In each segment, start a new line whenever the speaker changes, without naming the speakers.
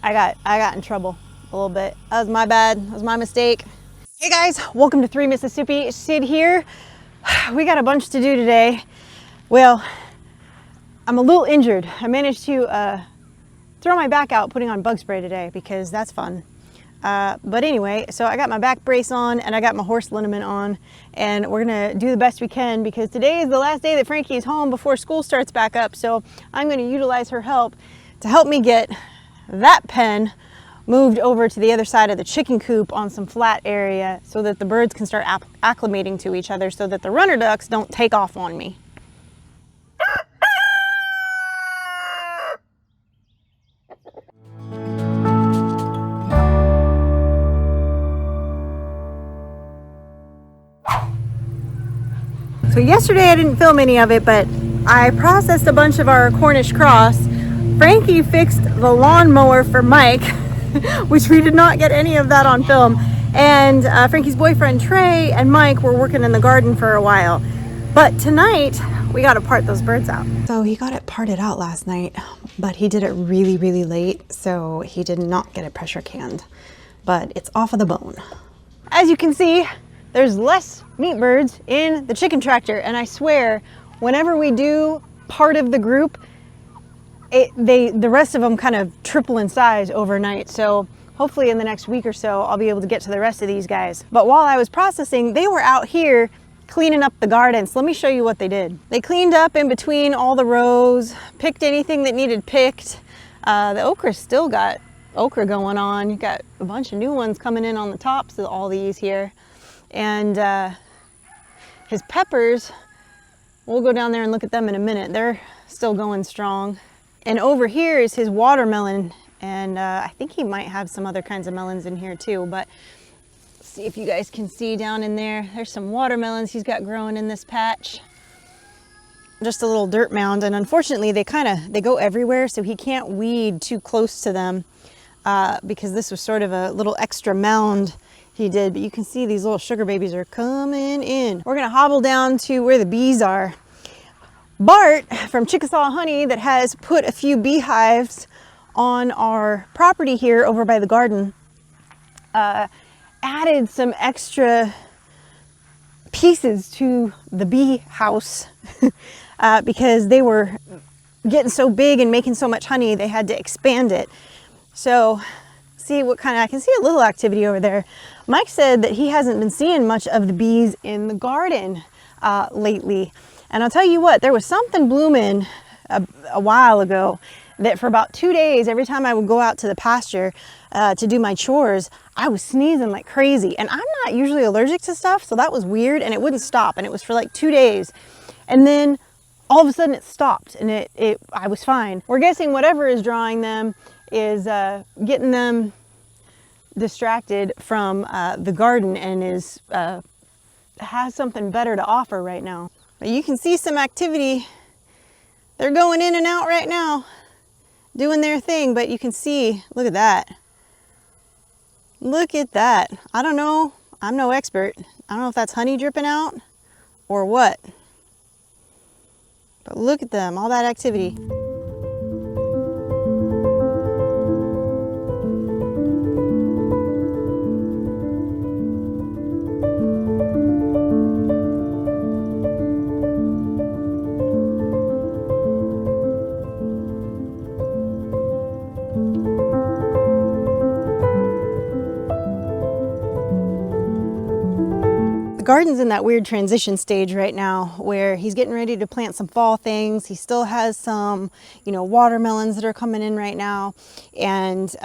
I got in trouble a little bit. That was my bad. That was my mistake. Hey guys, welcome to 3 Mississippi. Sid here. We got a bunch to do today. Well, I'm a little injured. I managed to throw my back out putting on bug spray today because that's fun. But anyway, so I got my back brace on and I got my horse liniment on, and we're gonna do the best we can because today is the last day that Frankie is home before school starts back up. So I'm gonna utilize her help to help me get that pen moved over to the other side of the chicken coop on some flat area so that the birds can start acclimating to each other so that the runner ducks don't take off on me. So yesterday I didn't film any of it, but I processed a bunch of our Cornish cross. Frankie fixed the lawnmower for Mike, which we did not get any of that on film. And Frankie's boyfriend Trey and Mike were working in the garden for a while. But tonight we got to part those birds out. So he got it parted out last night, but he did it really, really late. So he did not get it pressure canned, but it's off of the bone. As you can see, there's less meat birds in the chicken tractor, and I swear whenever we do part of the group, the rest of them kind of triple in size overnight. So hopefully in the next week or so I'll be able to get to the rest of these guys. But while I was processing, they were out here cleaning up the garden. So let me show you what they did. They cleaned up in between all the rows, picked anything that needed picked. The okra's still got okra going on. You got a bunch of new ones coming in on the tops of all these here. And his peppers, we'll go down there and look at them in a minute. They're still going strong. And over here is his watermelon, and I think he might have some other kinds of melons in here too, but see if you guys can see down in there. There's some watermelons he's got growing in this patch. Just a little dirt mound, and unfortunately they go everywhere, so he can't weed too close to them because this was sort of a little extra mound he did. But you can see these little sugar babies are coming in. We're gonna hobble down to where the bees are. Bart from Chickasaw Honey, that has put a few beehives on our property here over by the garden, added some extra pieces to the bee house because they were getting so big and making so much honey they had to expand it. So see what kind of, I can see a little activity over there. Mike said that he hasn't been seeing much of the bees in the garden lately. And I'll tell you what, there was something blooming a while ago that for about 2 days, every time I would go out to the pasture to do my chores, I was sneezing like crazy. And I'm not usually allergic to stuff, so that was weird, and it wouldn't stop. And it was for like 2 days. And then all of a sudden it stopped, and I was fine. We're guessing whatever is drawing them is getting them distracted from the garden and has something better to offer right now. But you can see some activity. They're going in and out right now, doing their thing, but you can see, look at that. Look at that. I don't know, I'm no expert. I don't know if that's honey dripping out or what, but look at them, all that activity. Garden's in that weird transition stage right now where he's getting ready to plant some fall things. He still has some, watermelons that are coming in right now. And,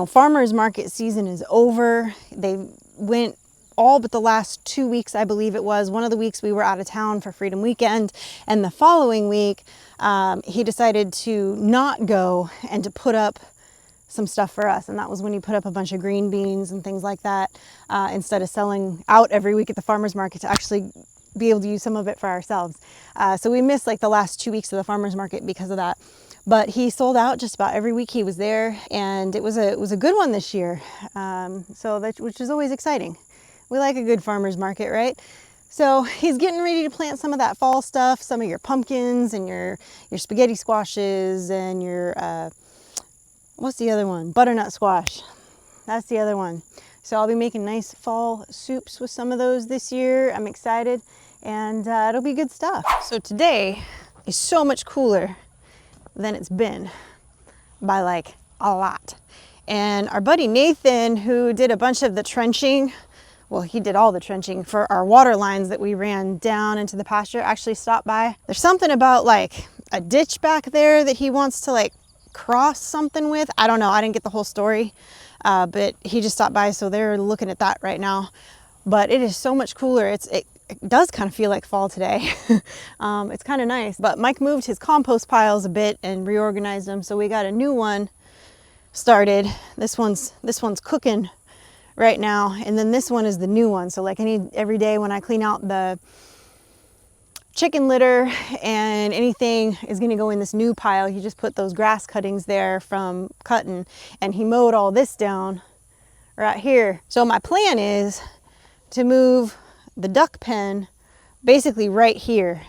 farmers market season is over. They went all but the last 2 weeks, I believe it was. One of the weeks we were out of town for Freedom Weekend. And the following week, he decided to not go and to put up some stuff for us, and that was when he put up a bunch of green beans and things like that instead of selling out every week at the farmers market, to actually be able to use some of it for ourselves. So we missed like the last 2 weeks of the farmers market because of that, but he sold out just about every week he was there, and it was a good one this year, which is always exciting. We like a good farmers market, right? So he's getting ready to plant some of that fall stuff, some of your pumpkins and your spaghetti squashes and your what's the other one? Butternut squash. That's the other one. So I'll be making nice fall soups with some of those this year. I'm excited, and it'll be good stuff. So today is so much cooler than it's been by like a lot. And our buddy Nathan, who did a bunch of the trenching, well, he did all the trenching for our water lines that we ran down into the pasture, actually stopped by. There's something about like a ditch back there that he wants to like cross something with. I don't know, I didn't get the whole story, but he just stopped by, so they're looking at that right now. But it is so much cooler. It does kind of feel like fall today. It's kind of nice. But Mike moved his compost piles a bit and reorganized them, so we got a new one started. This one's cooking right now, and then this one is the new one. So like every day when I clean out the chicken litter and anything is going to go in this new pile. He just put those grass cuttings there from cutting, and he mowed all this down right here. So my plan is to move the duck pen basically right here.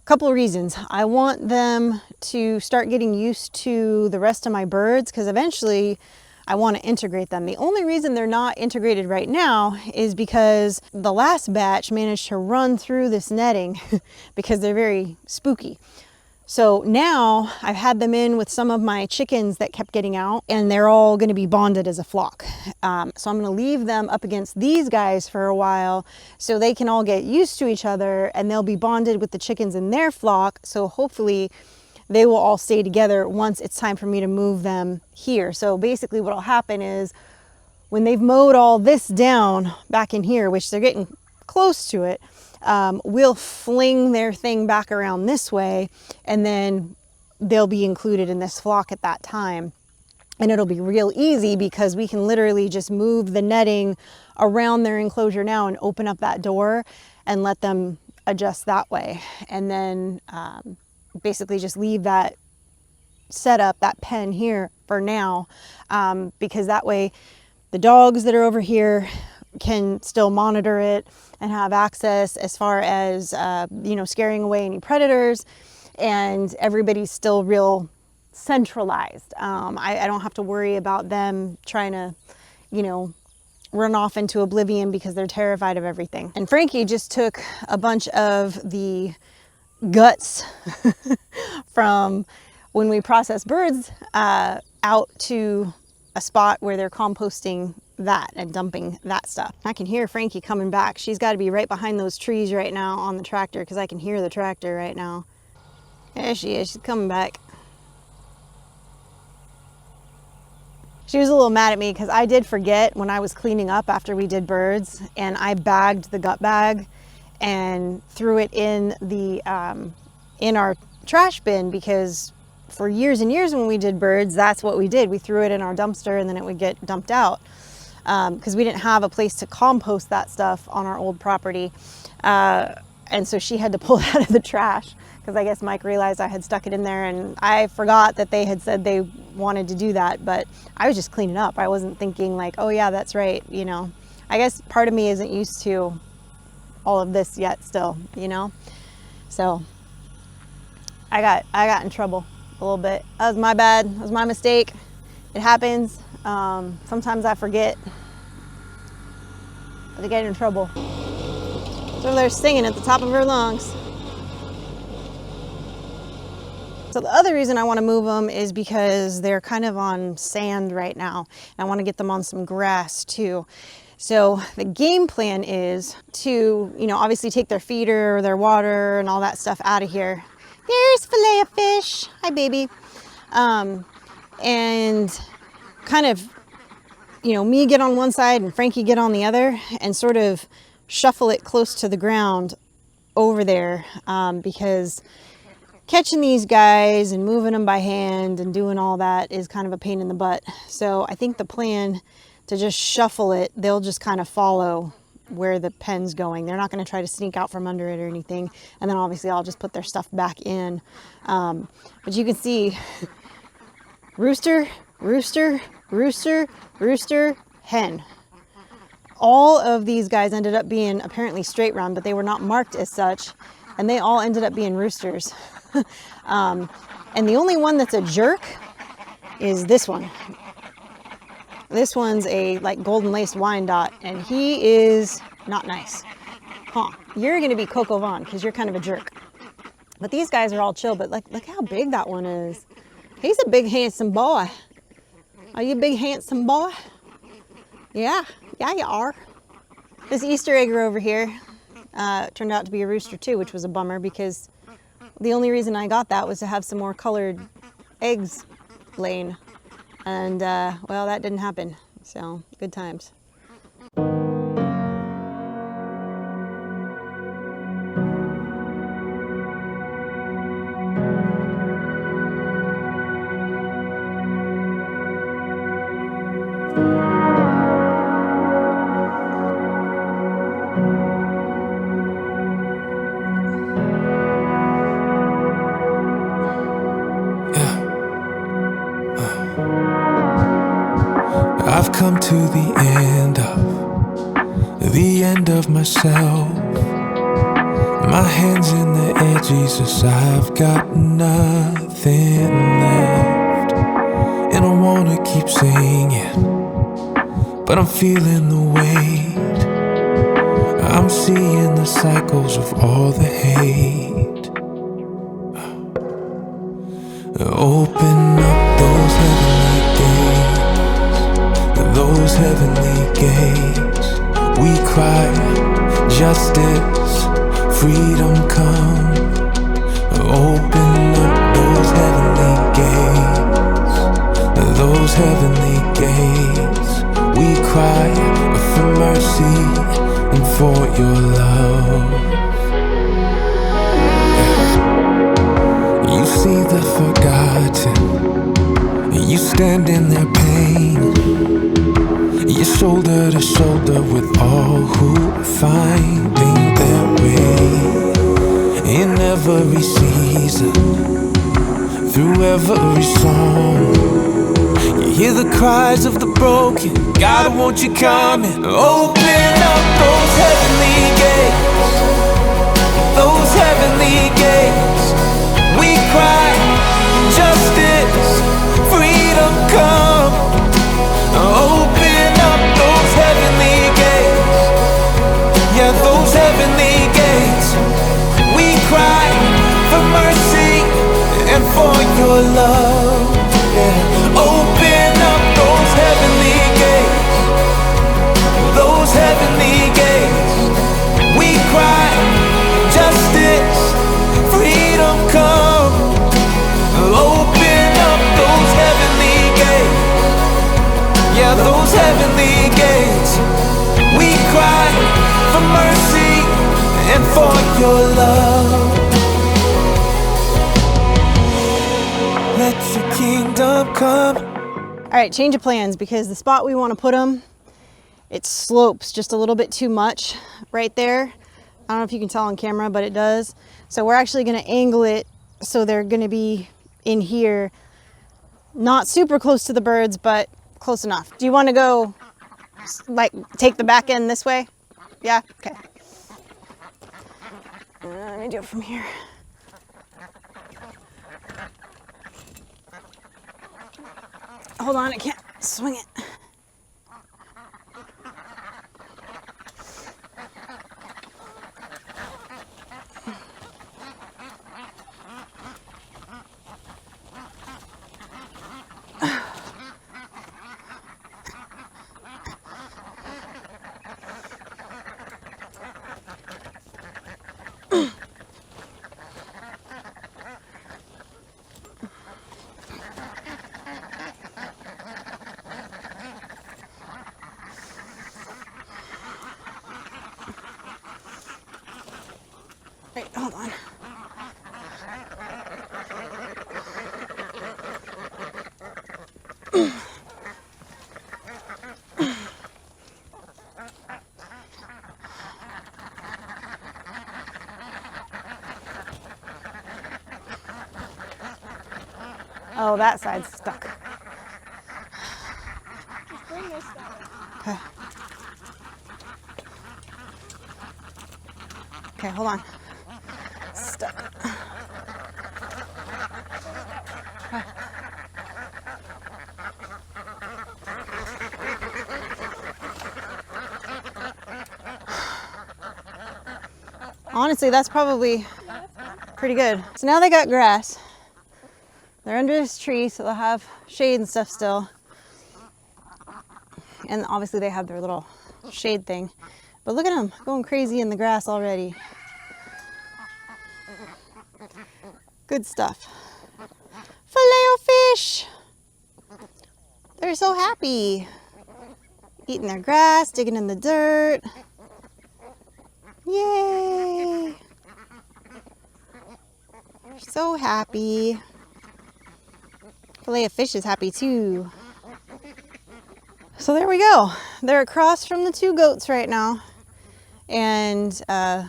Couple of reasons. I want them to start getting used to the rest of my birds, because eventually I want to integrate them. The only reason they're not integrated right now is because the last batch managed to run through this netting because they're very spooky. So now I've had them in with some of my chickens that kept getting out, and they're all going to be bonded as a flock. So I'm going to leave them up against these guys for a while so they can all get used to each other, and they'll be bonded with the chickens in their flock. So hopefully they will all stay together once it's time for me to move them here. So basically what will happen is when they've mowed all this down back in here, which they're getting close to it, we'll fling their thing back around this way, and then they'll be included in this flock at that time. And it'll be real easy because we can literally just move the netting around their enclosure now and open up that door and let them adjust that way. And then basically just leave that setup, that pen here for now, because that way the dogs that are over here can still monitor it and have access as far as scaring away any predators, and everybody's still real centralized. I don't have to worry about them trying to run off into oblivion because they're terrified of everything. And Frankie just took a bunch of the guts from when we process birds out to a spot where they're composting that and dumping that stuff. I can hear Frankie coming back. She's got to be right behind those trees right now on the tractor, because I can hear the tractor right now. There she is. She's coming back. She was a little mad at me because I did forget when I was cleaning up after we did birds, and I bagged the gut bag and threw it in the in our trash bin, because for years and years when we did birds, that's what we did. We threw it in our dumpster and then it would get dumped out, because we didn't have a place to compost that stuff on our old property. And so she had to pull it out of the trash, because I guess Mike realized I had stuck it in there, and I forgot that they had said they wanted to do that, but I was just cleaning up. I wasn't thinking like, oh yeah, that's right. I guess part of me isn't used to all of this yet still, so I got in trouble a little bit. That was my bad. That was my mistake. It happens. Sometimes I forget, but I get in trouble. So they're singing at the top of her lungs. So the other reason I want to move them is because they're kind of on sand right now. I want to get them on some grass too. So the game plan is to, obviously take their feeder, their water, and all that stuff out of here. There's fillet of fish. Hi, baby. And kind of, me get on one side and Frankie get on the other, and sort of shuffle it close to the ground over there, because catching these guys and moving them by hand and doing all that is kind of a pain in the butt. So I think the plan to just shuffle it, they'll just kind of follow where the pen's going. They're not going to try to sneak out from under it or anything. And then obviously I'll just put their stuff back in. But you can see rooster, rooster, rooster, rooster, hen. All of these guys ended up being apparently straight round, but they were not marked as such. And they all ended up being roosters. And the only one that's a jerk is this one. This one's a like golden laced Wyandotte, and he is not nice. Huh, you're gonna be Coco Vaughn because you're kind of a jerk. But these guys are all chill, but like, look how big that one is. He's a big, handsome boy. Are you a big, handsome boy? Yeah, you are. This Easter egg over here turned out to be a rooster too, which was a bummer because the only reason I got that was to have some more colored eggs laying. And well, that didn't happen. So good times.
I've come to the end of myself. My hands in the air, Jesus, I've got nothing left. And I wanna keep singing, but I'm feeling the weight. I'm seeing the cycles of all the hate. Open up those heavenly gates. Those heavenly gates, we cry, justice, freedom come. Open up those heavenly gates, those heavenly gates, we cry for mercy and for your love. You see the forgotten, you stand in their pain. You're shoulder to shoulder with all who are finding their way. In every season, through every song, you hear the cries of the broken. God, won't you come and open up those heavenly gates? Those heavenly gates, we cry, justice, freedom come. Open up those heavenly gates. Yeah, those heavenly gates. We cry for mercy and for your love. Yeah. Open up those heavenly gates. Those heavenly gates. We cry justice, freedom come. Open up those heavenly gates. Yeah, those heavenly gates. We cry for mercy and for your love. Let your kingdom come.
All right, change of plans because the spot we want to put them, it slopes just a little bit too much right there. I don't know if you can tell on camera, but it does. So we're actually going to angle it so they're going to be in here, not super close to the birds, but close enough. Do you want to go, like, take the back end this way? Yeah? Okay. Let me do it from here. Hold on, I can't swing it. Wait, hold on. Oh, that side's stuck.
Just bring this down.
Okay. Okay, hold on. Stuck. Honestly, that's probably pretty good. So now they got grass. They're under this tree, so they'll have shade and stuff still. And obviously they have their little shade thing. But look at them going crazy in the grass already. Good stuff. Filet-o-fish! They're so happy. Eating their grass, digging in the dirt. Yay! So happy. Filet-o-fish is happy too. So there we go. They're across from the two goats right now. And the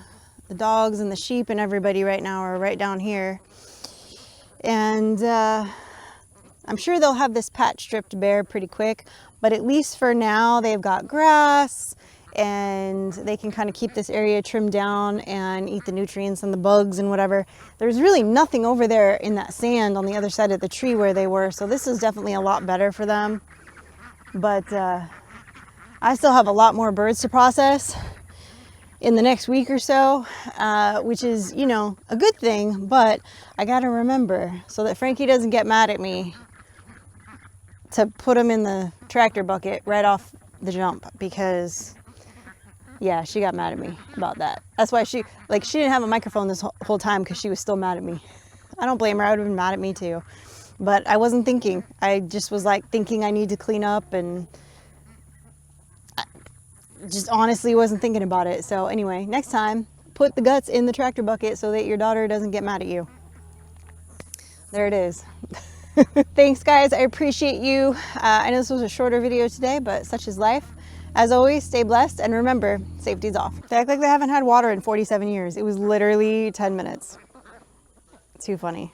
dogs and the sheep and everybody right now are right down here. And I'm sure they'll have this patch stripped bare pretty quick, but at least for now they've got grass and they can kind of keep this area trimmed down and eat the nutrients and the bugs and whatever. There's really nothing over there in that sand on the other side of the tree where they were, so this is definitely a lot better for them. But I still have a lot more birds to process in the next week or so, which is, you know, a good thing, but I gotta remember so that Frankie doesn't get mad at me to put them in the tractor bucket right off the jump, because yeah, she got mad at me about that. That's why she didn't have a microphone this whole time, because she was still mad at me. I don't blame her, I would have been mad at me too. But I wasn't thinking. I just was like thinking I need to clean up, and just honestly wasn't thinking about it. So anyway, next time, put the guts in the tractor bucket so that your daughter doesn't get mad at you. There it is. Thanks guys, I appreciate you. I know this was a shorter video today, but such is life. As always, stay blessed, and remember, safety's off. They act like they haven't had water in 47 years. It was literally 10 minutes. Too funny.